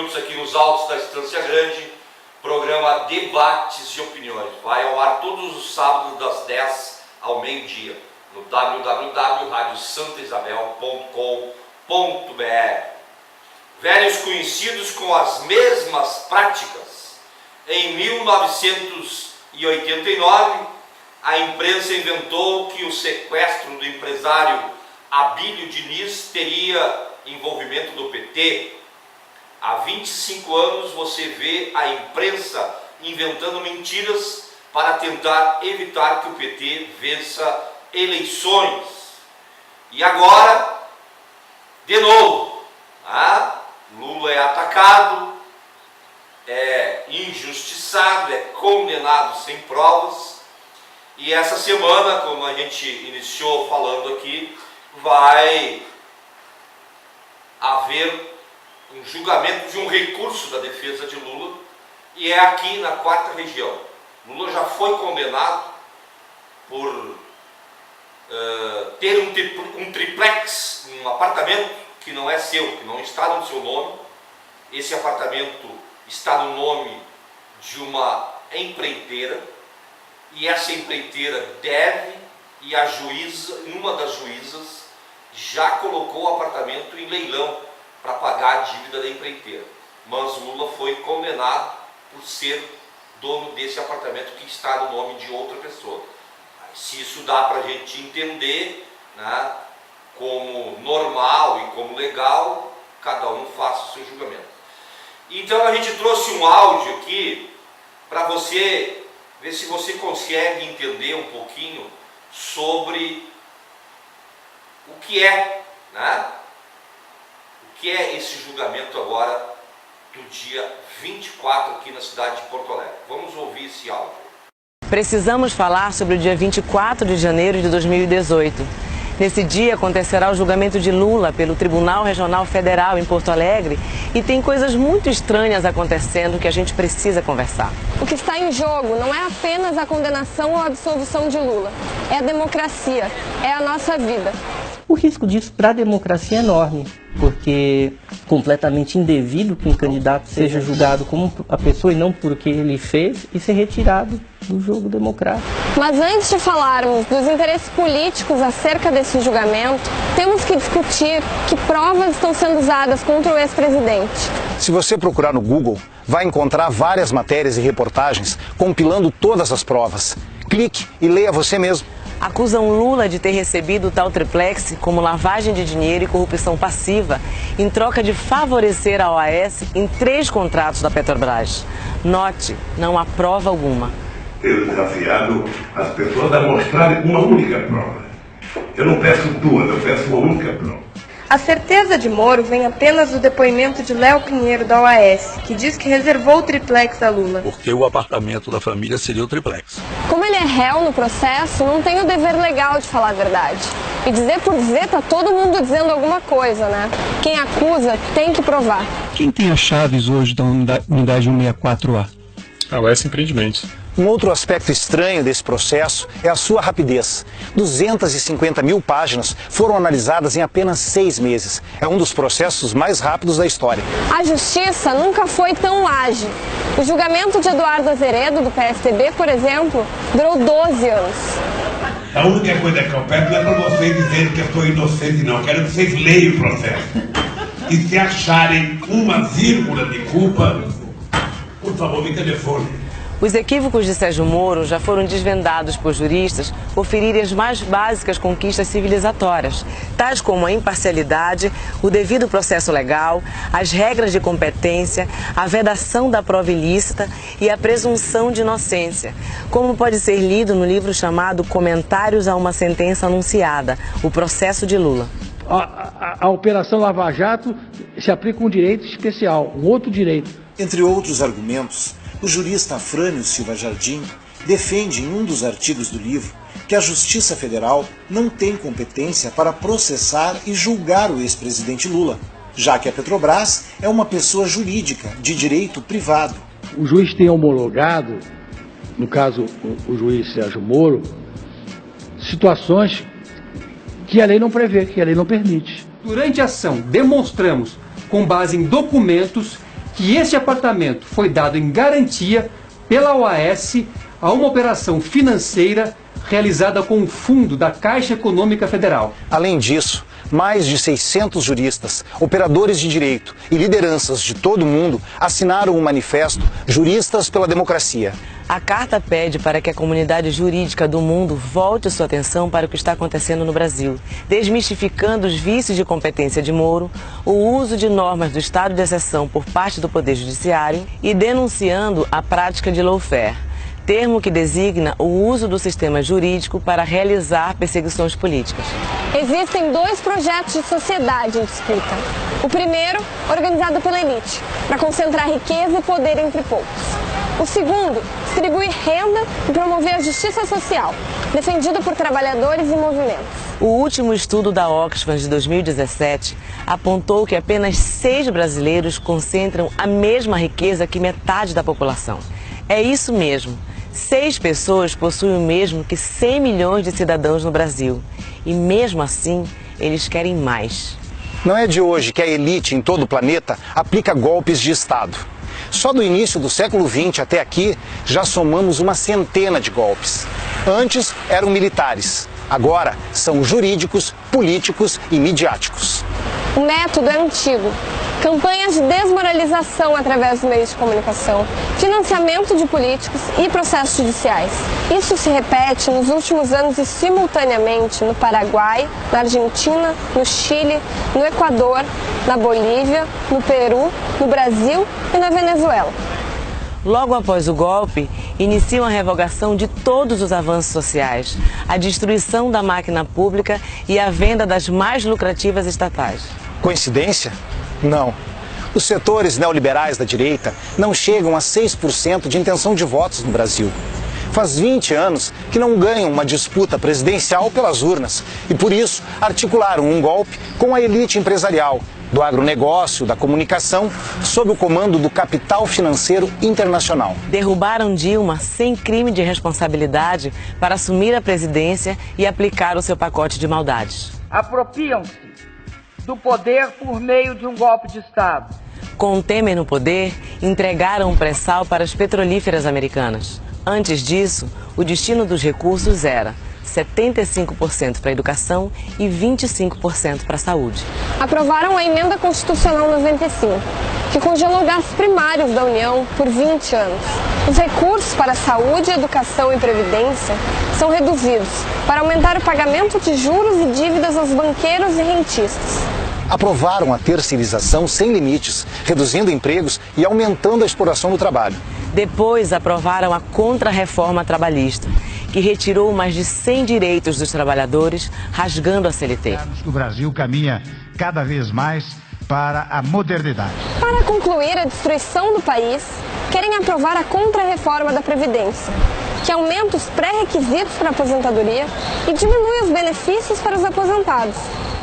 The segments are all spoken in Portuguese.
minutos aqui nos altos da Estância Grande, programa Debates e Opiniões. Vai ao ar todos os sábados das 10 ao meio-dia no www.radiosantaisabel.com.br. Velhos conhecidos com as mesmas práticas. Em 1989, a imprensa inventou que o sequestro do empresário Abílio Diniz teria envolvimento do PT. Há 25 anos você vê a imprensa inventando mentiras para tentar evitar que o PT vença eleições. E agora, de novo, Lula é atacado, é injustiçado, é condenado sem provas. E essa semana, como a gente iniciou falando aqui, vai haver um julgamento de um recurso da defesa de Lula, e é aqui na 4ª região. Lula já foi condenado por ter um triplex, um apartamento que não é seu, que não está no seu nome. Esse apartamento está no nome de uma empreiteira, e essa empreiteira deve, e a juíza, uma das juízas, já colocou o apartamento em leilão para pagar a dívida da empreiteira. Mas Lula foi condenado por ser dono desse apartamento que está no nome de outra pessoa. Se isso dá para a gente entender, né, como normal e como legal, cada um faça o seu julgamento. Então a gente trouxe um áudio aqui para você ver se você consegue entender um pouquinho sobre o que é, né? O que é esse julgamento agora do dia 24 aqui na cidade de Porto Alegre. Vamos ouvir esse áudio. Precisamos falar sobre o dia 24 de janeiro de 2018. Nesse dia acontecerá o julgamento de Lula pelo Tribunal Regional Federal em Porto Alegre, e tem coisas muito estranhas acontecendo que a gente precisa conversar. O que está em jogo não é apenas a condenação ou a absolvição de Lula, é a democracia, é a nossa vida. O risco disso para a democracia é enorme, porque completamente indevido que um candidato seja julgado como a pessoa e não por o que ele fez e ser retirado do jogo democrático. Mas antes de falarmos dos interesses políticos acerca desse julgamento, temos que discutir que provas estão sendo usadas contra o ex-presidente. Se você procurar no Google, vai encontrar várias matérias e reportagens compilando todas as provas. Clique e leia você mesmo. Acusam Lula de ter recebido o tal triplex como lavagem de dinheiro e corrupção passiva em troca de favorecer a OAS em 3 contratos da Petrobras. Note, não há prova alguma. Tenho desafiado as pessoas a mostrarem uma única prova. Eu não peço 2, eu peço uma única prova. A certeza de Moro vem apenas do depoimento de Léo Pinheiro da OAS, que diz que reservou o triplex a Lula. Porque o apartamento da família seria o triplex. Como ele é réu no processo, não tem o dever legal de falar a verdade. E dizer por dizer, tá todo mundo dizendo alguma coisa, né? Quem acusa tem que provar. Quem tem as chaves hoje da unidade 164A? A OAS Empreendimentos. Um outro aspecto estranho desse processo é a sua rapidez. 250 mil páginas foram analisadas em apenas 6 meses. É um dos processos mais rápidos da história. A justiça nunca foi tão ágil. O julgamento de Eduardo Azeredo, do PSDB, por exemplo, durou 12 anos. A única coisa que eu peço não é para vocês dizerem que eu sou inocente, não. Eu quero que vocês leiam o processo. E se acharem uma vírgula de culpa, por favor, me telefone. Os equívocos de Sérgio Moro já foram desvendados por juristas por ferirem as mais básicas conquistas civilizatórias, tais como a imparcialidade, o devido processo legal, as regras de competência, a vedação da prova ilícita e a presunção de inocência, como pode ser lido no livro chamado Comentários a uma Sentença Anunciada, o Processo de Lula. A Operação Lava Jato se aplica um direito especial, um outro direito. Entre outros argumentos, o jurista Afrânio Silva Jardim defende em um dos artigos do livro que a Justiça Federal não tem competência para processar e julgar o ex-presidente Lula, já que a Petrobras é uma pessoa jurídica de direito privado. O juiz tem homologado, no caso o juiz Sérgio Moro, situações que a lei não prevê, que a lei não permite. Durante a ação, demonstramos, com base em documentos, que este apartamento foi dado em garantia pela OAS a uma operação financeira realizada com o fundo da Caixa Econômica Federal. Além disso, mais de 600 juristas, operadores de direito e lideranças de todo o mundo assinaram o manifesto Juristas pela Democracia. A carta pede para que a comunidade jurídica do mundo volte sua atenção para o que está acontecendo no Brasil, desmistificando os vícios de competência de Moro, o uso de normas do estado de exceção por parte do Poder Judiciário e denunciando a prática de lawfare, termo que designa o uso do sistema jurídico para realizar perseguições políticas. Existem 2 projetos de sociedade em disputa. O primeiro, organizado pela elite, para concentrar riqueza e poder entre poucos. O segundo, distribuir renda e promover a justiça social, defendido por trabalhadores e movimentos. O último estudo da Oxfam de 2017 apontou que apenas 6 brasileiros concentram a mesma riqueza que metade da população. É isso mesmo. 6 pessoas possuem o mesmo que 100 milhões de cidadãos no Brasil. E mesmo assim, eles querem mais. Não é de hoje que a elite em todo o planeta aplica golpes de Estado. Só do início do século XX até aqui, já somamos uma centena de golpes. Antes eram militares, agora são jurídicos, políticos e midiáticos. O método é antigo. Campanhas de desmoralização através dos meios de comunicação, financiamento de políticos e processos judiciais. Isso se repete nos últimos anos e simultaneamente no Paraguai, na Argentina, no Chile, no Equador, na Bolívia, no Peru, no Brasil e na Venezuela. Logo após o golpe, iniciam a revogação de todos os avanços sociais, a destruição da máquina pública e a venda das mais lucrativas estatais. Coincidência? Não. Os setores neoliberais da direita não chegam a 6% de intenção de votos no Brasil. Faz 20 anos que não ganham uma disputa presidencial pelas urnas e, por isso, articularam um golpe com a elite empresarial, do agronegócio, da comunicação, sob o comando do capital financeiro internacional. Derrubaram Dilma sem crime de responsabilidade para assumir a presidência e aplicar o seu pacote de maldades. Apropriam-se do poder por meio de um golpe de Estado. Com Temer no poder, entregaram o pré-sal para as petrolíferas americanas. Antes disso, o destino dos recursos era 75% para a educação e 25% para a saúde. Aprovaram a Emenda Constitucional 95, que congelou gastos primários da União por 20 anos. Os recursos para saúde, educação e previdência são reduzidos para aumentar o pagamento de juros e dívidas aos banqueiros e rentistas. Aprovaram a terceirização sem limites, reduzindo empregos e aumentando a exploração do trabalho. Depois aprovaram a contra-reforma trabalhista, que retirou mais de 100 direitos dos trabalhadores, rasgando a CLT. O Brasil caminha cada vez mais para a modernidade. Para concluir a destruição do país, querem aprovar a contra-reforma da Previdência, que aumenta os pré-requisitos para a aposentadoria e diminui os benefícios para os aposentados.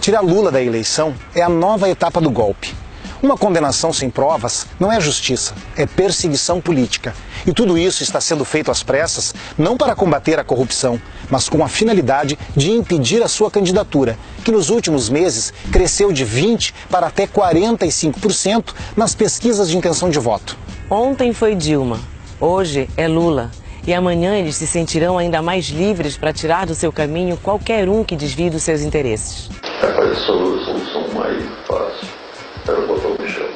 Tirar Lula da eleição é a nova etapa do golpe. Uma condenação sem provas não é justiça, é perseguição política. E tudo isso está sendo feito às pressas, não para combater a corrupção, mas com a finalidade de impedir a sua candidatura, que nos últimos meses cresceu de 20% para até 45% nas pesquisas de intenção de voto. Ontem foi Dilma, hoje é Lula. E amanhã eles se sentirão ainda mais livres para tirar do seu caminho qualquer um que desvie dos seus interesses. Essa solução mais fácil era botar o bichão.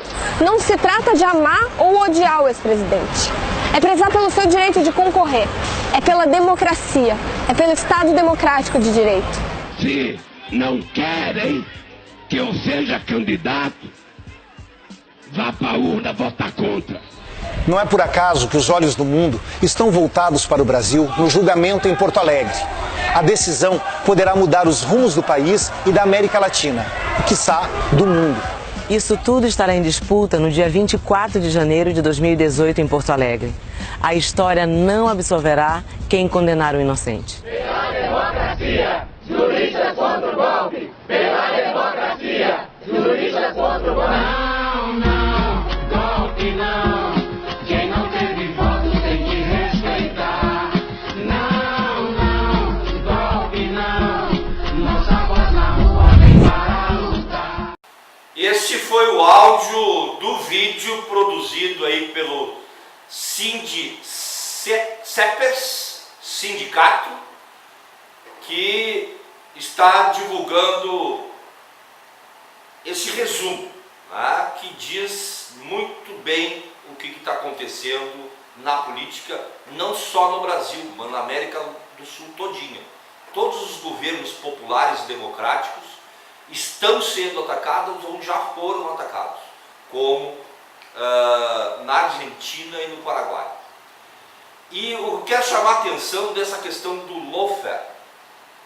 Não se trata de amar ou odiar o ex-presidente. É prezar pelo seu direito de concorrer. É pela democracia. É pelo Estado democrático de direito. Se não querem que eu seja candidato, vá para a urna votar contra. Não é por acaso que os olhos do mundo estão voltados para o Brasil no julgamento em Porto Alegre. A decisão poderá mudar os rumos do país e da América Latina, e quiçá do mundo. Isso tudo estará em disputa no dia 24 de janeiro de 2018 em Porto Alegre. A história não absolverá quem condenar o inocente. Pela democracia, juristas contra o golpe. Pela democracia, juristas contra o golpe. Não, não, golpe não. Este foi foi o áudio do vídeo produzido aí pelo CEPERS, sindicato, que está divulgando esse resumo, né, que diz muito bem o que está acontecendo na política, não só no Brasil, mas na América do Sul todinha. Todos os governos populares e democráticos estão sendo atacados ou já foram atacados, como na Argentina e no Paraguai. E eu quero chamar a atenção dessa questão do lawfare,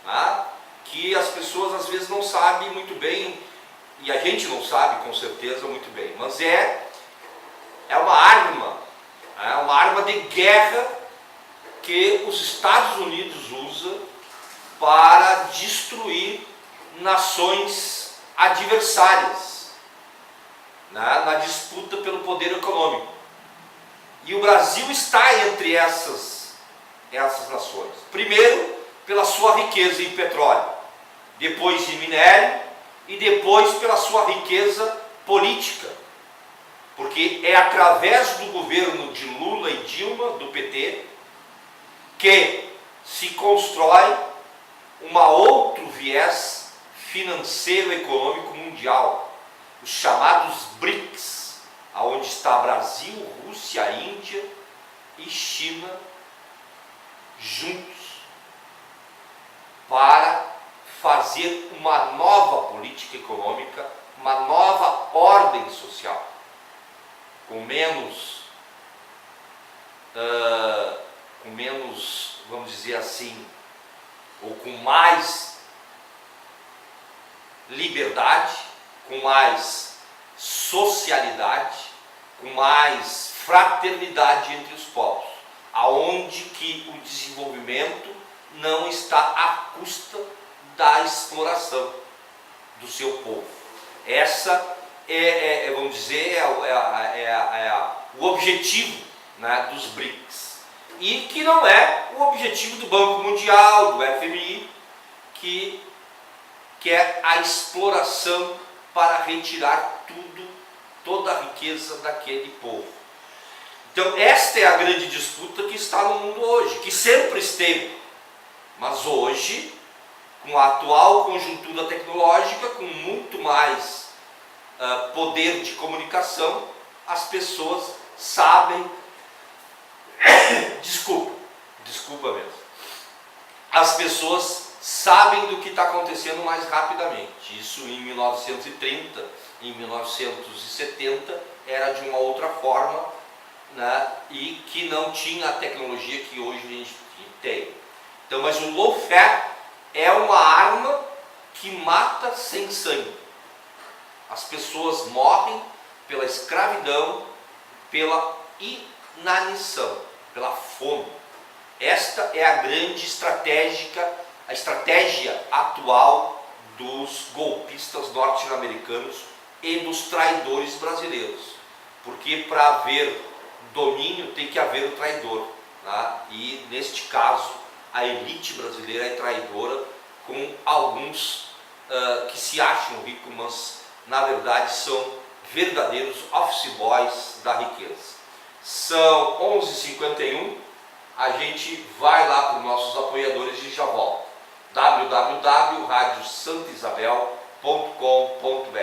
né, que as pessoas às vezes não sabem muito bem, e a gente não sabe com certeza muito bem, mas é uma arma de guerra que os Estados Unidos usam para destruir nações adversárias, né, na disputa pelo poder econômico. E o Brasil está entre essas nações. Primeiro, pela sua riqueza em petróleo, depois em minério e depois pela sua riqueza política. Porque é através do governo de Lula e Dilma, do PT, que se constrói outro viés financeiro e econômico mundial, os chamados BRICS, onde está Brasil, Rússia, Índia e China juntos, para fazer uma nova política econômica, uma nova ordem social, com menos, vamos dizer assim, ou com mais liberdade, com mais socialidade, com mais fraternidade entre os povos, aonde que o desenvolvimento não está à custa da exploração do seu povo. Essa vamos dizer, o objetivo, né, dos BRICS. E que não é o objetivo do Banco Mundial, do FMI, que quer a exploração para retirar toda a riqueza daquele povo. Então esta é a grande disputa que está no mundo hoje, que sempre esteve, mas hoje, com a atual conjuntura tecnológica, com muito mais poder de comunicação, as pessoas sabem, desculpa mesmo, as pessoas sabem do que está acontecendo mais rapidamente. Isso em 1930, em 1970, era de uma outra forma, né, e que não tinha a tecnologia que hoje a gente tem. Então, mas o lawfare é uma arma que mata sem sangue. As pessoas morrem pela escravidão, pela inanição, pela fome. Esta é a grande estratégia atual dos golpistas norte-americanos e dos traidores brasileiros. Porque para haver domínio tem que haver o traidor, né? E neste caso a elite brasileira é traidora, com alguns que se acham ricos, mas na verdade são verdadeiros office boys da riqueza. São 11h51, a gente vai lá para os nossos apoiadores e já volta. www.radiosantaisabel.com.br